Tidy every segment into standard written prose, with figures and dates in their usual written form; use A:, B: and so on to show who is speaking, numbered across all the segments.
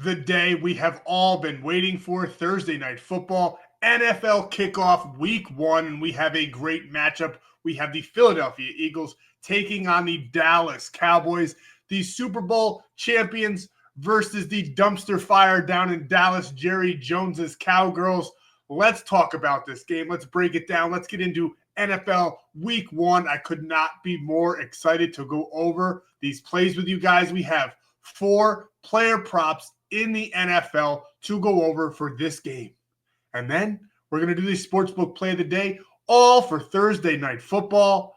A: the day we have all been waiting for. Thursday night football, NFL kickoff week 1, and we have a great matchup. We have the Philadelphia Eagles taking on the Dallas Cowboys, the Super Bowl champions versus the dumpster fire down in Dallas, Jerry Jones's Cowgirls. Let's talk about this game. Let's break it down. Let's get into NFL week 1. I could not be more excited to go over these plays with you guys. We have 4 player props in the NFL to go over for this game. And then we're going to do the sportsbook play of the day, all for Thursday night football.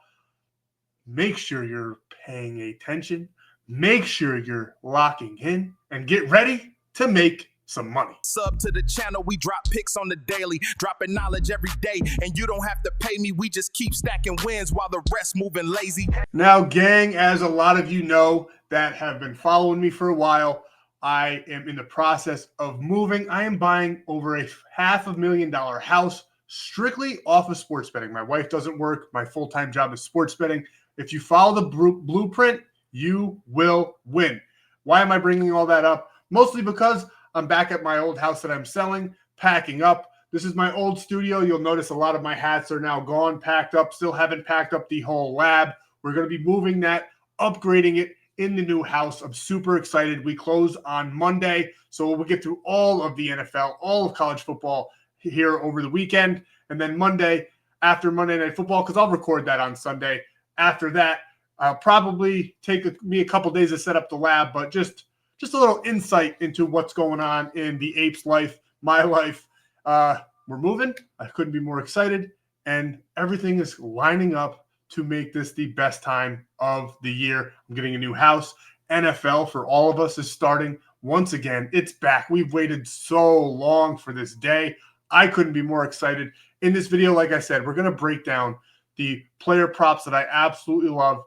A: Make sure you're paying attention. Make sure you're locking in and get ready to make some money.
B: Sub to the channel, we drop picks on the daily, dropping knowledge every day, and you don't have to pay me, we just keep stacking wins while the rest moving lazy.
A: Now, gang, as a lot of you know that have been following me for a while, I am in the process of moving. I am buying over a $500,000 house strictly off of sports betting. My wife doesn't work. My full-time job is sports betting. If you follow the blueprint, you will win. Why am I bringing all that up? Mostly because I'm back at my old house that I'm selling, packing up. This is my old studio. You'll notice a lot of my hats are now gone, packed up. Still haven't packed up the whole lab. We're going to be moving that, upgrading it in the new house. I'm super excited. We close on Monday, so we'll get through all of the NFL, all of college football here over the weekend. And then Monday, after Monday Night Football, because I'll record that on Sunday. After that, I'll probably take me a couple days to set up the lab, but just a little insight into what's going on in the Ape's life, my life. We're moving. I couldn't be more excited. And everything is lining up to make this the best time of the year. I'm getting a new house. NFL for all of us is starting. Once again, it's back. We've waited so long for this day. I couldn't be more excited. In this video, like I said, we're going to break down the player props that I absolutely love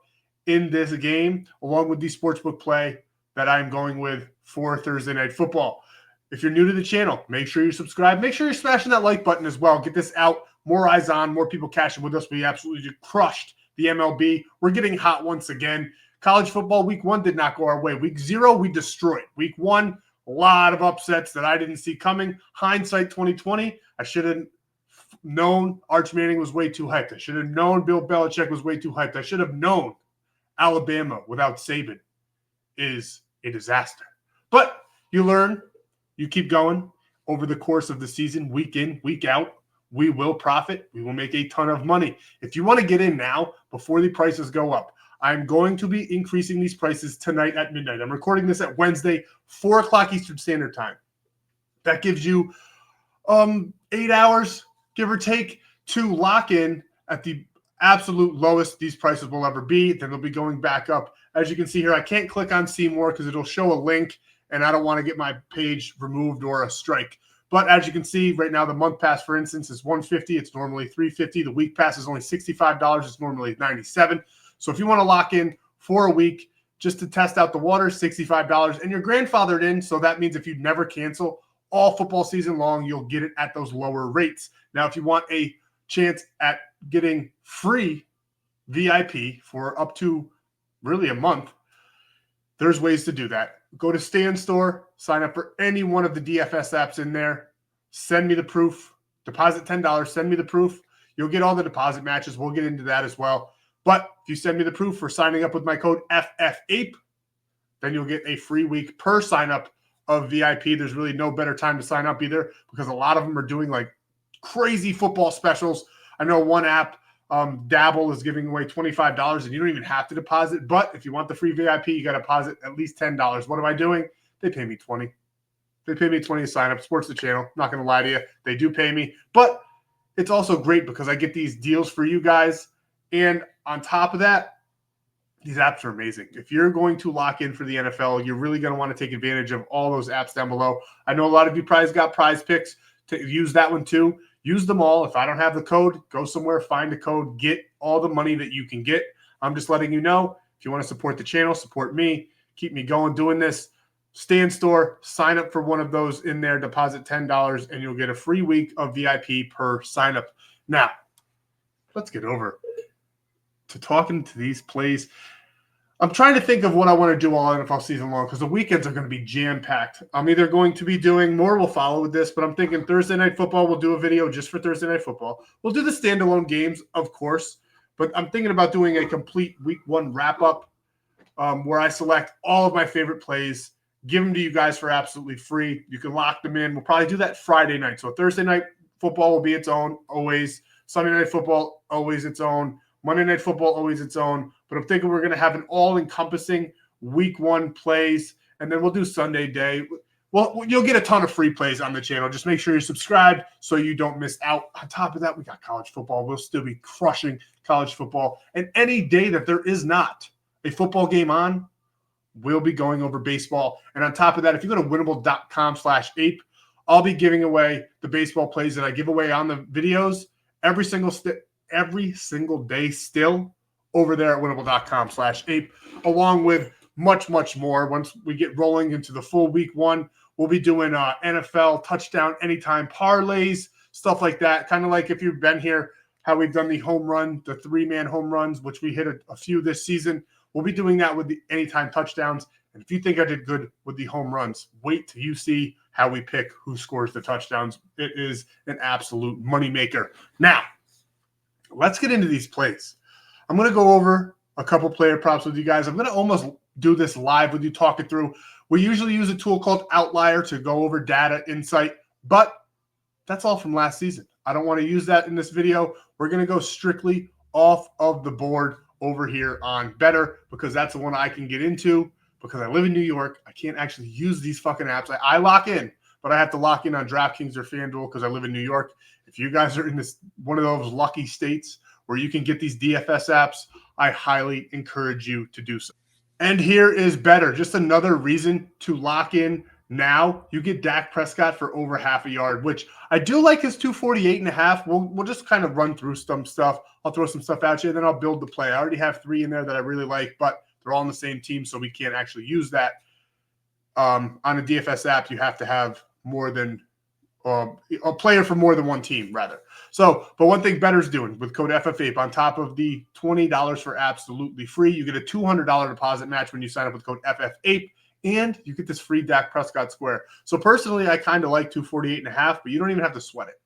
A: in this game, along with the sportsbook play that I'm going with for Thursday Night Football. If you're new to the channel, make sure you subscribe. Make sure you're smashing that like button as well. Get this out. More eyes on, more people cashing with us. We absolutely just crushed the MLB. We're getting hot once again. College football week 1 did not go our way. Week 0, we destroyed. Week 1, a lot of upsets that I didn't see coming. Hindsight 2020, I should have known Arch Manning was way too hyped. I should have known Bill Belichick was way too hyped. I should have known Alabama without Saban is a disaster. But you learn, you keep going over the course of the season, week in, week out. We will profit. We will make a ton of money. If you want to get in now, before the prices go up, I'm going to be increasing these prices tonight at midnight. I'm recording this at Wednesday, 4 o'clock Eastern Standard Time. That gives you 8 hours, give or take, to lock in at the absolute lowest these prices will ever be. Then they'll be going back up. As you can see here, I can't click on see more because it'll show a link, and I don't want to get my page removed or a strike. But as you can see right now, the month pass, for instance, is $150. It's normally $350. The week pass is only $65. It's normally $97. So if you want to lock in for a week just to test out the water, $65. And you're grandfathered in, so that means if you never cancel all football season long, you'll get it at those lower rates. Now, if you want a chance at getting free VIP for up to really a month, there's ways to do that. Go to Stan.store, sign up for any one of the DFS apps in there, send me the proof, deposit $10, send me the proof. You'll get all the deposit matches. We'll get into that as well. But if you send me the proof for signing up with my code FFAPE, then you'll get a free week per sign up of VIP. There's really no better time to sign up either, because a lot of them are doing like crazy football specials. I know one app, Dabble, is giving away $25, and you don't even have to deposit. But if you want the free VIP, you got to deposit at least $10. What am I doing? They pay me $20. They pay me $20 to sign up. Supports the channel. I'm not going to lie to you. They do pay me. But it's also great because I get these deals for you guys. And on top of that, these apps are amazing. If you're going to lock in for the NFL, you're really going to want to take advantage of all those apps down below. I know a lot of you probably got Prizepicks. To use that one too. Use them all. If I don't have the code, go somewhere, find the code, get all the money that you can get. I'm just letting you know, if you want to support the channel, support me, keep me going doing this, Stan.store, sign up for one of those in there, deposit $10, and you'll get a free week of VIP per sign up. Now, let's get over to talking to these plays. I'm trying to think of what I want to do all NFL season long because the weekends are going to be jam-packed. I'm either going to be doing more will follow with this, but I'm thinking Thursday Night Football, we'll do a video just for Thursday Night Football. We'll do the standalone games, of course, but I'm thinking about doing a complete week one wrap-up where I select all of my favorite plays, give them to you guys for absolutely free. You can lock them in. We'll probably do that Friday night. So Thursday Night Football will be its own, always. Sunday Night Football, always its own. Monday Night Football, always its own. But I'm thinking we're going to have an all-encompassing week one plays, and then we'll do Sunday day. Well, you'll get a ton of free plays on the channel. Just make sure you're subscribed so you don't miss out. On top of that, we got college football. We'll still be crushing college football. And any day that there is not a football game on, we'll be going over baseball. And on top of that, if you go to winible.com/ape, I'll be giving away the baseball plays that I give away on the videos every single day still over there at winible.com/ape, along with much, much more. Once we get rolling into the full week one, we'll be doing NFL touchdown anytime parlays, stuff like that. Kind of like if you've been here, how we've done the home run, the 3-man home runs, which we hit a few this season. We'll be doing that with the anytime touchdowns. And if you think I did good with the home runs, wait till you see how we pick who scores the touchdowns. It is an absolute moneymaker. Now, let's get into these plays. I'm going to go over a couple player props with you guys. I'm going to almost do this live with you, talk it through. We usually use a tool called Outlier to go over data insight, but that's all from last season. I don't want to use that in this video. We're going to go strictly off of the board over here on Better because that's the one I can get into because I live in New York. I can't actually use these fucking apps. I lock in, but I have to lock in on DraftKings or FanDuel because I live in New York. If you guys are in this one of those lucky states where you can get these DFS apps, I highly encourage you to do so. And here is Better. Just another reason to lock in now. You get Dak Prescott for over half a yard, which I do like his 248.5. We'll just kind of run through some stuff. I'll throw some stuff at you, and then I'll build the play. I already have 3 in there that I really like, but they're all on the same team, so we can't actually use that. On a DFS app, you have to have more than a player for more than one team, rather. So, but one thing Better's doing with code FFAPE, on top of the $20 for absolutely free, you get a $200 deposit match when you sign up with code FFAPE, and you get this free Dak Prescott square. So personally, I kind of like 248.5, but you don't even have to sweat it,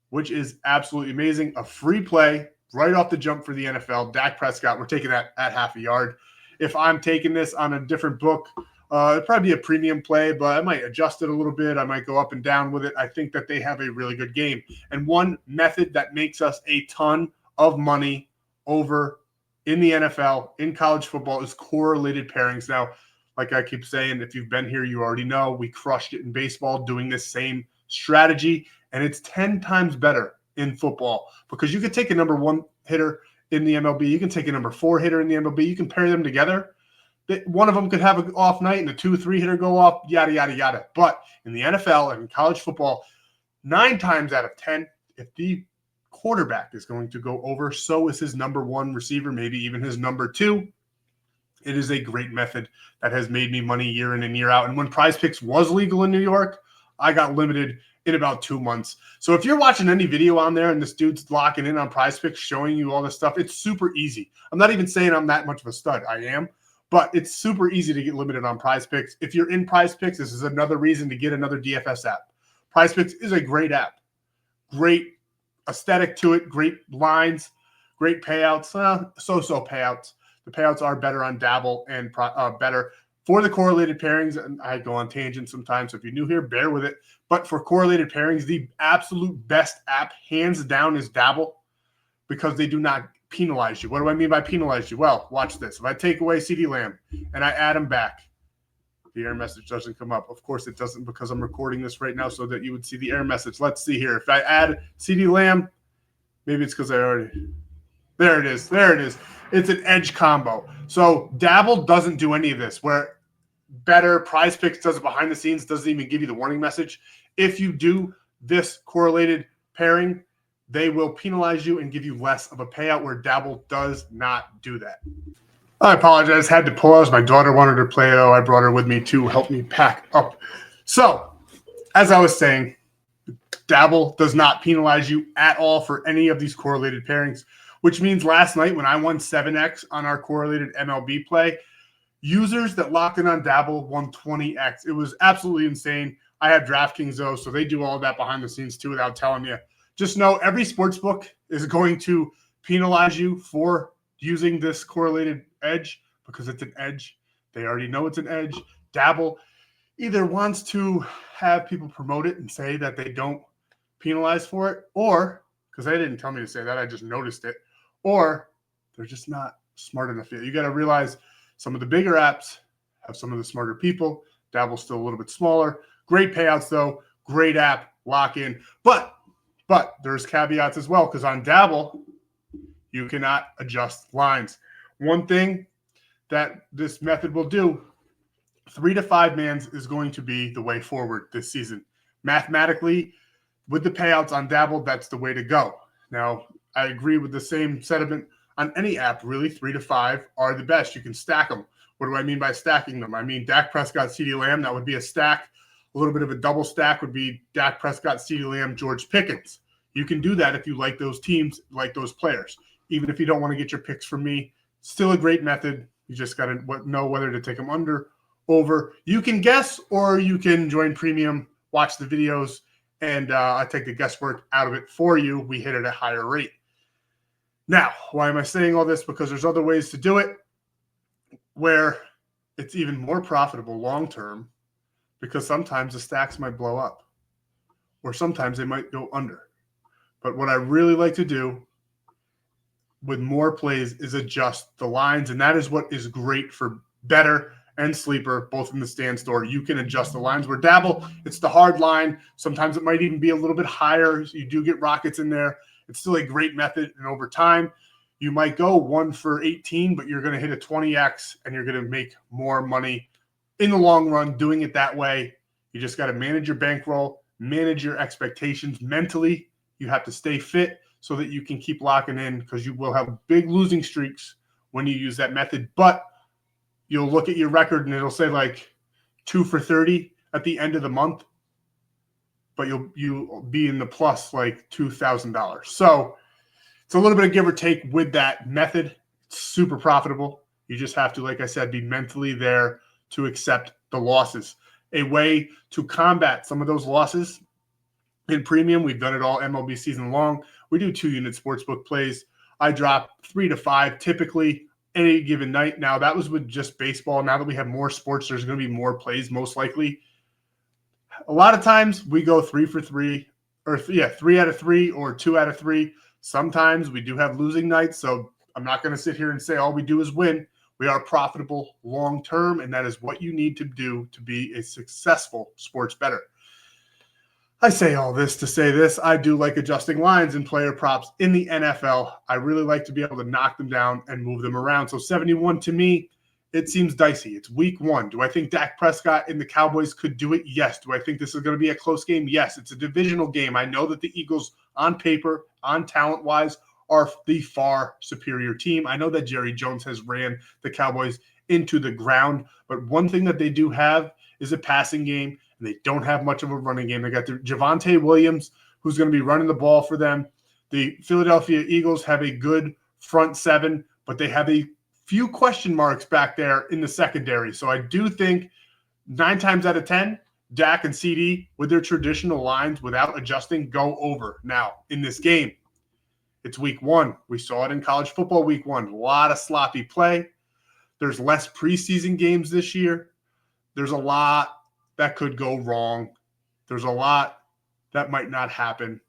A: which is absolutely amazing. A free play right off the jump for the NFL. Dak Prescott, we're taking that at half a yard. If I'm taking this on a different book, it'd probably be a premium play, but I might adjust it a little bit. I might go up and down with it. I think that they have a really good game. And one method that makes us a ton of money over in the NFL, in college football, is correlated pairings. Now, like I keep saying, if you've been here, you already know we crushed it in baseball doing this same strategy, and it's 10 times better in football because you can take a number 1 hitter in the MLB. You can take a number 4 hitter in the MLB. You can pair them together. One of them could have an off night and the 2-3 hitter go off, yada, yada, yada. But in the NFL and college football, 9 times out of 10, if the quarterback is going to go over, so is his number 1 receiver, maybe even his number 2. It is a great method that has made me money year in and year out. And when Prizepicks was legal in New York, I got limited in about 2 months. So if you're watching any video on there and this dude's locking in on Prizepicks, showing you all this stuff, it's super easy. I'm not even saying I'm that much of a stud. I am. But it's super easy to get limited on Prizepicks. If you're in Prizepicks, this is another reason to get another DFS app. Prizepicks is a great app. Great aesthetic to it, great lines, great payouts, so-so payouts. The payouts are better on Dabble and better for the correlated pairings. And I go on tangents sometimes, so if you're new here, bear with it. But for correlated pairings, the absolute best app, hands down, is Dabble because they do not penalize you. What do I mean by penalize you? Well, watch this. If I take away CeeDee Lamb and I add him back, the error message doesn't come up. Of course it doesn't because I'm recording this right now so that you would see the error message. Let's see here. If I add CeeDee Lamb, maybe it's because I already – there it is. There it is. It's an edge combo. So Dabble doesn't do any of this, where Better Prizepicks does it behind the scenes, doesn't even give you the warning message. If you do this correlated pairing, they will penalize you and give you less of a payout, where Dabble does not do that. I apologize. Had to pause. My daughter wanted to play. I brought her with me to help me pack up. So, as I was saying, Dabble does not penalize you at all for any of these correlated pairings. which means last night when I won 7x on our correlated MLB play, users that locked in on Dabble won 20x. It was absolutely insane. I have DraftKings though, so they do all that behind the scenes too without telling you. Just know every sportsbook is going to penalize you for using this correlated edge because it's an edge. They already know it's an edge. Dabble either wants to have people promote it and say that they don't penalize for it, or because they didn't tell me to say that, I just noticed it, or they're just not smart enough yet. You got to realize some of the bigger apps have some of the smarter people. Dabble's still a little bit smaller. Great payouts though. Great app. Lock in. But there's caveats as well, because on Dabble, you cannot adjust lines. One thing that this method will do, 3 to 5 mans is going to be the way forward this season. Mathematically, with the payouts on Dabble, that's the way to go. Now, I agree with the same sentiment on any app, really. 3 to 5 are the best. You can stack them. What do I mean by stacking them? I mean, Dak Prescott, CeeDee Lamb, that would be a stack. A little bit of a double stack would be Dak Prescott, CeeDee Lamb, George Pickens. You can do that if you like those teams, like those players. Even if you don't want to get your picks from me, still a great method. You just got to know whether to take them under, over. You can guess, or you can join premium, watch the videos, and I take the guesswork out of it for you. We hit it at a higher rate. Now, why am I saying all this? Because there's other ways to do it where it's even more profitable long-term, because sometimes the stacks might blow up or sometimes they might go under. But what I really like to do with more plays is adjust the lines, and that is what is great for better and sleeper, both in the Stan.store. You can adjust the lines. Where Dabble, it's the hard line. Sometimes it might even be a little bit higher. You do get rockets in there. It's still a great method, and over time, you might go 1 for 18, but you're going to hit a 20x, and you're going to make more money in the long run doing it that way. You just got to manage your bankroll, manage your expectations mentally. You have to stay fit so that you can keep locking in, because you will have big losing streaks when you use that method. But you'll look at your record and it'll say like 2 for 30 at the end of the month, but you'll be in the plus like $2,000. So it's a little bit of give or take with that method. It's super profitable. You just have to, like I said, be mentally there to accept the losses. A way to combat some of those losses in premium, we've done it all MLB season long. We do 2-unit sportsbook plays. I drop 3 to 5 typically any given night. Now, that was with just baseball. Now that we have more sports, there's going to be more plays, most likely. A lot of times we go 3 for 3, or 3 out of 3 or 2 out of 3. Sometimes we do have losing nights, so I'm not going to sit here and say all we do is win. We are profitable long term, and that is what you need to do to be a successful sports bettor. I say all this to say this. I do like adjusting lines and player props in the NFL. I really like to be able to knock them down and move them around. So 71 to me, it seems dicey. It's week 1. Do I think Dak Prescott and the Cowboys could do it? Yes. Do I think this is going to be a close game? Yes. It's a divisional game. I know that the Eagles, on paper, on talent-wise, are the far superior team. I know that Jerry Jones has ran the Cowboys into the ground, but one thing that they do have is a passing game, and they don't have much of a running game. They got the Javonte Williams, who's going to be running the ball for them. The Philadelphia Eagles have a good front 7, but they have a few question marks back there in the secondary. So I do think 9 times out of 10, Dak and CD, with their traditional lines without adjusting, go over. Now, in this game, it's week 1. We saw it in college football week 1. A lot of sloppy play. There's less preseason games this year. There's a lot that could go wrong. There's a lot that might not happen.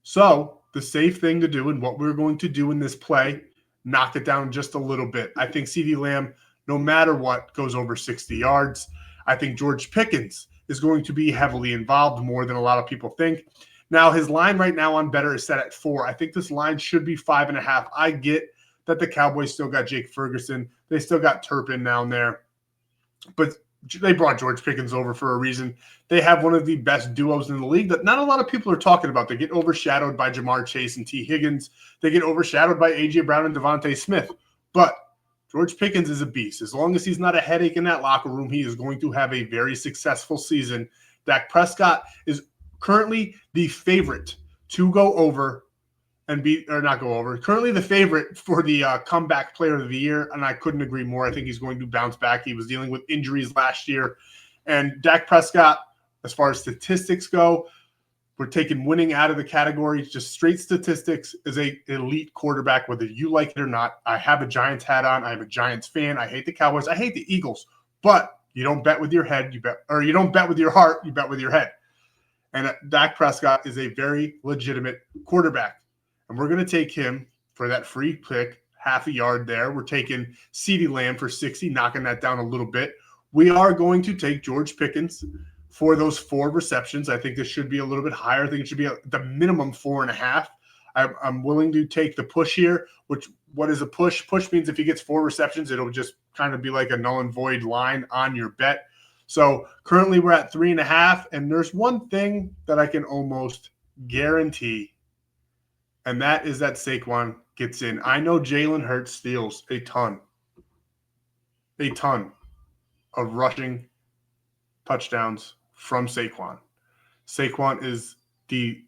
A: So the safe thing to do, and what we're going to do in this play, knock it down just a little bit. I think CeeDee Lamb, no matter what, goes over 60 yards. I think George Pickens is going to be heavily involved, more than a lot of people think. Now, his line right now on Better is set at 4. I think this line should be 5.5. I get that the Cowboys still got Jake Ferguson. They still got Turpin down there. But they brought George Pickens over for a reason. They have one of the best duos in the league that not a lot of people are talking about. They get overshadowed by Jamar Chase and T. Higgins. They get overshadowed by A.J. Brown and Devontae Smith. But George Pickens is a beast. As long as he's not a headache in that locker room, he is going to have a very successful season. Dak Prescott is currently the favorite to go over and not go over. Currently the favorite for the comeback player of the year, and I couldn't agree more. I think he's going to bounce back. He was dealing with injuries last year. And Dak Prescott, as far as statistics go, we're taking winning out of the category. Just straight statistics is a elite quarterback, whether you like it or not. I have a Giants hat on. I'm a Giants fan. I hate the Cowboys. I hate the Eagles. But you don't bet with your head. You don't bet with your heart. You bet with your head. And Dak Prescott is a very legitimate quarterback. And we're going to take him for that free pick, half a yard there. We're taking CeeDee Lamb for 60, knocking that down a little bit. We are going to take George Pickens for those 4 receptions. I think this should be a little bit higher. I think it should be the minimum 4.5. I'm willing to take the push here, what is a push? Push means if he gets 4 receptions, it'll just kind of be like a null and void line on your bet. So currently we're at 3.5, and there's one thing that I can almost guarantee, and that is that Saquon gets in. I know Jalen Hurts steals a ton of rushing touchdowns from Saquon. Saquon is the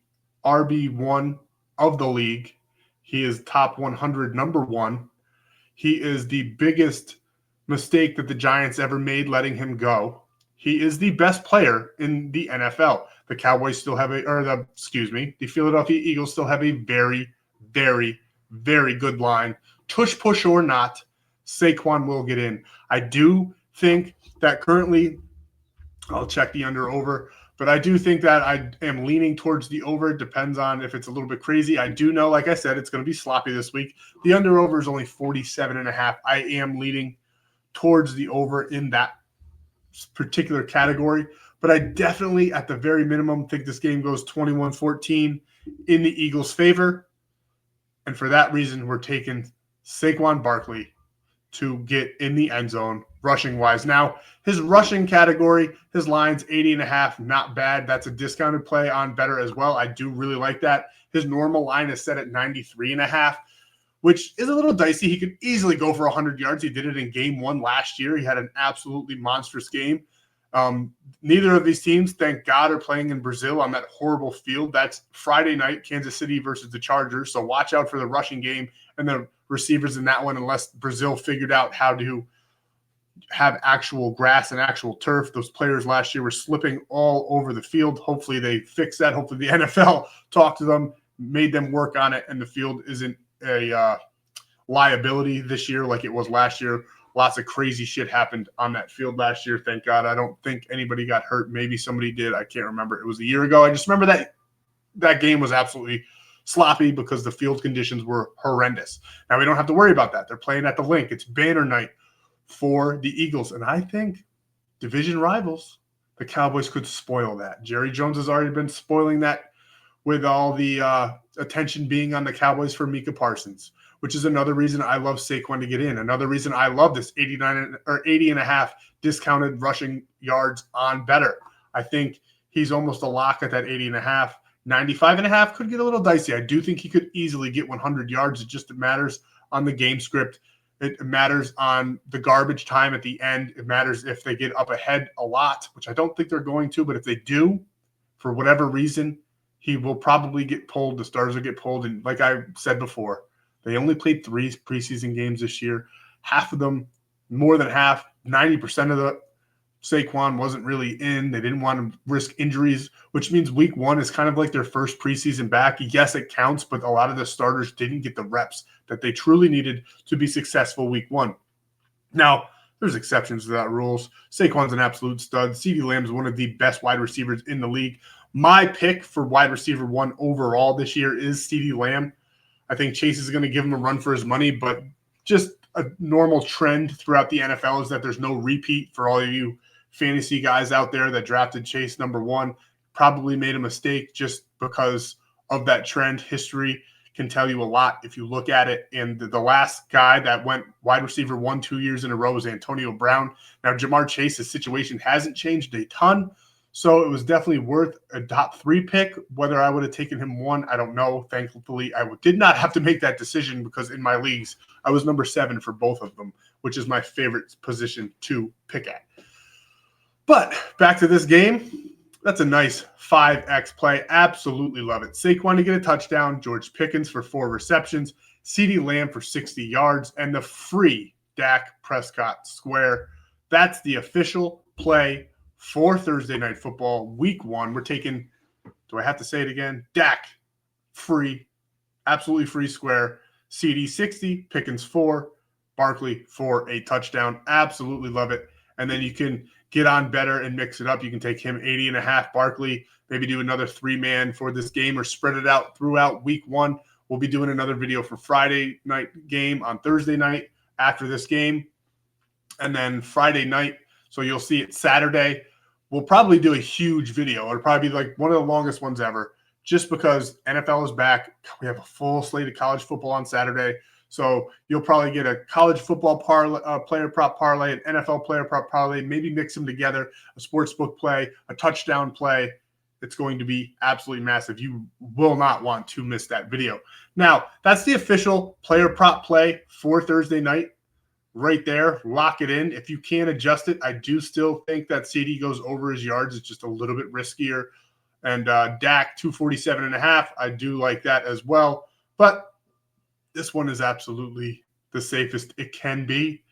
A: RB1 of the league. He is top 100, number 1. He is the biggest mistake that the Giants ever made letting him go. He is the best player in the NFL. The Cowboys still have the Philadelphia Eagles still have a very, very, very good line. Tush push or not, Saquon will get in. I do think that currently, I'll check the under over, but I do think that I am leaning towards the over. It depends on if it's a little bit crazy. I do know, like I said, it's going to be sloppy this week. The under over is only 47.5. I am leaning towards the over in that particular category, but I definitely, at the very minimum, think this game goes 21-14 in the Eagles' favor. And for that reason, we're taking Saquon Barkley to get in the end zone rushing-wise. Now, his rushing category, his line's 80.5, not bad. That's a discounted play on better as well. I do really like that. His normal line is set at 93.5, which is a little dicey. He could easily go for 100 yards. He did it in game 1 last year. He had an absolutely monstrous game. Neither of these teams, thank God, are playing in Brazil on that horrible field. That's Friday night, Kansas City versus the Chargers. So watch out for the rushing game and the receivers in that one, unless Brazil figured out how to have actual grass and actual turf. Those players last year were slipping all over the field. Hopefully they fix that. Hopefully the NFL talked to them, made them work on it, and the field isn't a liability this year like it was last year. Lots of crazy shit happened on that field last year. Thank God. I don't think anybody got hurt. Maybe somebody did. I can't remember. It was a year ago. I just remember that game was absolutely sloppy because the field conditions were horrendous. Now we don't have to worry about that. They're playing at the Link. It's banner night for the Eagles. And I think division rivals, the Cowboys could spoil that. Jerry Jones has already been spoiling that with all the attention being on the Cowboys for Micah Parsons, which is another reason I love Saquon to get in. Another reason I love this 80.5 discounted rushing yards on better. I think he's almost a lock at that 80.5. 95.5 could get a little dicey. I do think he could easily get 100 yards. It just matters on the game script. It matters on the garbage time at the end. It matters if they get up ahead a lot, which I don't think they're going to. But if they do, for whatever reason, he will probably get pulled. The starters will get pulled. And like I said before, they only played 3 preseason games this year. Half of them, more than half, 90% of the Saquon wasn't really in. They didn't want to risk injuries, which means week 1 is kind of like their first preseason back. Yes, it counts, but a lot of the starters didn't get the reps that they truly needed to be successful week 1. Now, there's exceptions to that rules. Saquon's an absolute stud. CeeDee Lamb is one of the best wide receivers in the league. My pick for wide receiver 1 overall this year is CeeDee Lamb. I think Chase is going to give him a run for his money, but just a normal trend throughout the NFL is that there's no repeat. For all of you fantasy guys out there that drafted Chase number 1, probably made a mistake just because of that trend. History can tell you a lot if you look at it. And the last guy that went wide receiver 1 2 years in a row was Antonio Brown. Now, Jamar Chase's situation hasn't changed a ton, so it was definitely worth a top 3 pick. Whether I would have taken him 1, I don't know. Thankfully, I did not have to make that decision because in my leagues, I was number 7 for both of them, which is my favorite position to pick at. But back to this game, That's a nice 5X play. Absolutely love it. Saquon to get a touchdown, George Pickens for 4 receptions, CeeDee Lamb for 60 yards, and the free Dak Prescott square. That's the official play for Thursday Night Football Week 1. We're taking, do I have to say it again? Dak, free, absolutely free square. CeeDee 60, Pickens 4, Barkley for a touchdown. Absolutely love it. And then you can get on better and mix it up. You can take him 80.5, Barkley, maybe do another 3-man for this game or spread it out throughout Week 1. We'll be doing another video for Friday night game on Thursday night after this game. And then Friday night, so you'll see it Saturday. We'll probably do a huge video. It'll probably be like one of the longest ones ever, just because NFL is back. We have a full slate of college football on Saturday. So you'll probably get a college football player prop parlay, an NFL player prop parlay, maybe mix them together, a sportsbook play, a touchdown play. It's going to be absolutely massive. You will not want to miss that video. Now, that's the official player prop play for Thursday night. Right there, lock it in. If you can adjust it, I do still think that CD goes over his yards. It's just a little bit riskier. And Dak, 247.5. I do like that as well. But this one is absolutely the safest it can be,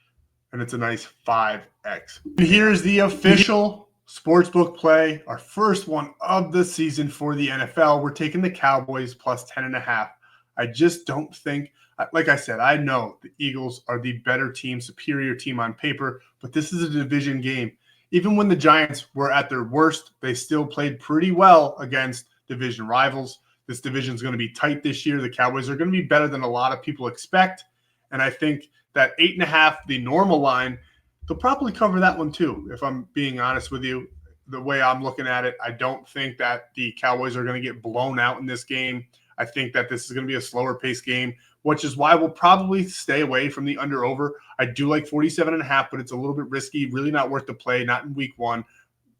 A: and it's a nice 5X. And here's the official sportsbook play, our first one of the season for the NFL. We're taking the Cowboys plus 10.5. I just don't think, like I said, I know the Eagles are the better team, superior team on paper, but this is a division game. Even when the Giants were at their worst, they still played pretty well against division rivals. This division is going to be tight this year. The Cowboys are going to be better than a lot of people expect. And I think that 8.5, the normal line, they'll probably cover that one too, if I'm being honest with you. The way I'm looking at it, I don't think that the Cowboys are going to get blown out in this game. I think that this is going to be a slower paced game, which is why we'll probably stay away from the under-over. I do like 47.5, but it's a little bit risky, really not worth the play, not in Week 1.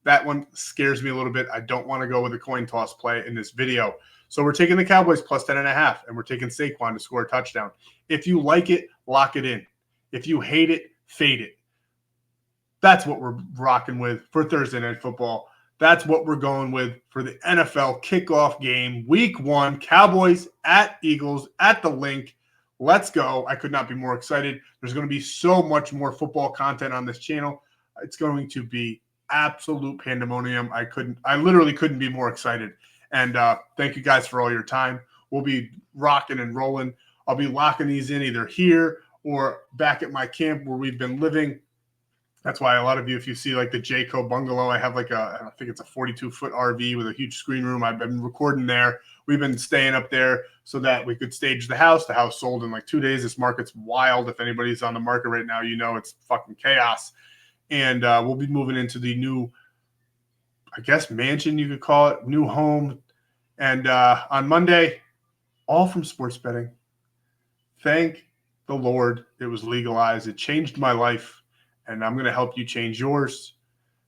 A: That one scares me a little bit. I don't want to go with a coin toss play in this video. So we're taking the Cowboys plus 10.5, and we're taking Saquon to score a touchdown. If you like it, lock it in. If you hate it, fade it. That's what we're rocking with for Thursday Night Football. That's what we're going with for the NFL kickoff game, Week 1, Cowboys at Eagles at the Link. Let's go. I could not be more excited. There's going to be so much more football content on this channel. It's going to be absolute pandemonium. I literally couldn't be more excited. And thank you guys for all your time. We'll be rocking and rolling. I'll be locking these in either here or back at my camp where we've been living. That's why a lot of you, if you see like the Jayco bungalow, I have like I think it's a 42-foot RV with a huge screen room. I've been recording there. We've been staying up there so that we could stage the house. The house sold in like 2 days. This market's wild. If anybody's on the market right now, you know it's fucking chaos. And we'll be moving into the new, I guess, mansion, you could call it, new home. And on Monday, all from sports betting. Thank the Lord it was legalized. It changed my life, and I'm going to help you change yours.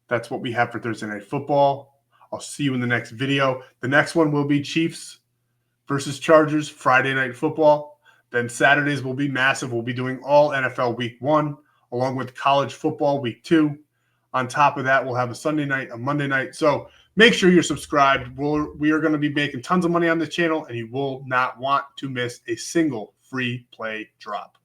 A: That's what we have for Thursday Night Football. I'll see you in the next video. The next one will be Chiefs versus Chargers, Friday Night Football. Then Saturdays will be massive. We'll be doing all NFL Week 1, along with college football Week 2. On top of that, we'll have a Sunday night, a Monday night. So make sure you're subscribed. We are going to be making tons of money on this channel, and you will not want to miss a single free play drop.